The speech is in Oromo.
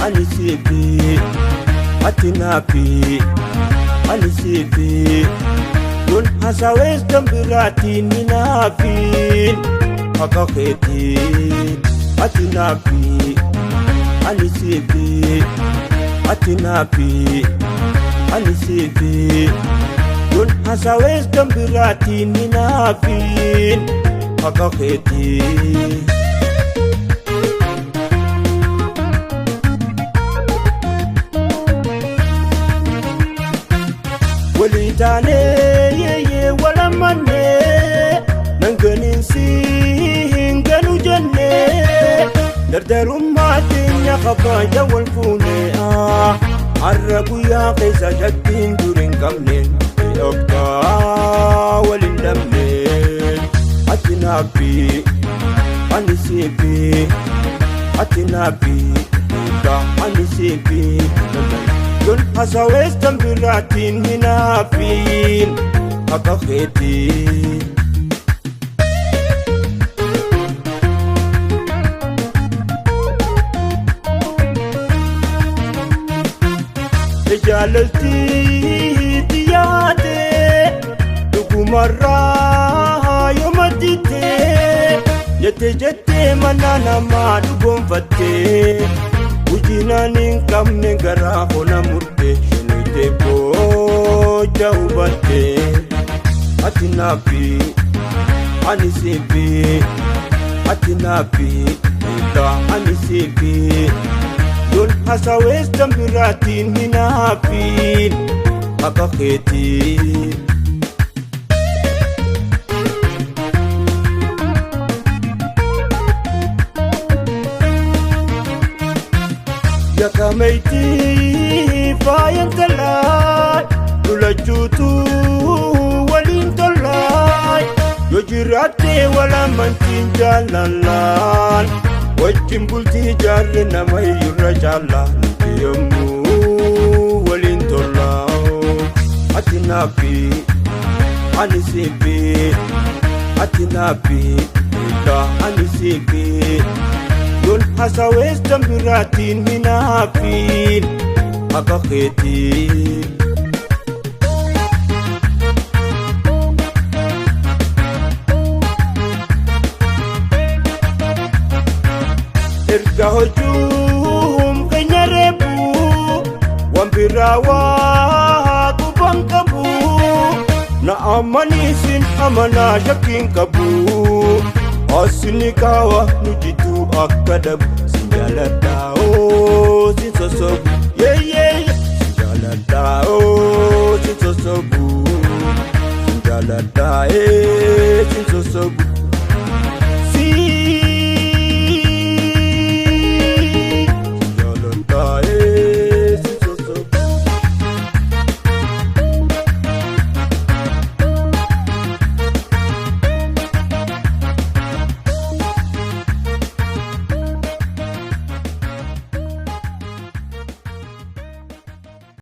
ani sifi atinapi ani sifi don hasawes tambirati ninafin akaketi atinapi ani sifi atinapi ani sifi don hasawes tambirati ninafin akaketi ولداني يي ولا مني ننقنين سين قالوا جني دردروا ما الدنيا خفايا والفوني عرقوا يا قيسا جدين دورين كملين يبقى ولندمين أتنابي أني سيبي أتنابي أني سيبي don hasawes tambiratin hinafin akaketi ejalalti tiyate dugumarra yomatite yete manana ma dugonfatte Ujinanin kamne gara hona murte shenite po jaubate atinapi anisipi atinapi ita anisipi don hasawes tambiratin hinapin akaketi Yakameiti fayan talay Nulajutu walin talay Yojirate wala mantin jalalan Wajim bulti jarre namay yurajala Ntiyamu walin talay Atinapi anisipi Atinapi ita anisipi don hasawes tambiratin hinapin akaketi erga hojum kanyarebu wambirawa kubangkabu na amanisin amana yakin kabu Asinikawa nujitu akadab sinjalat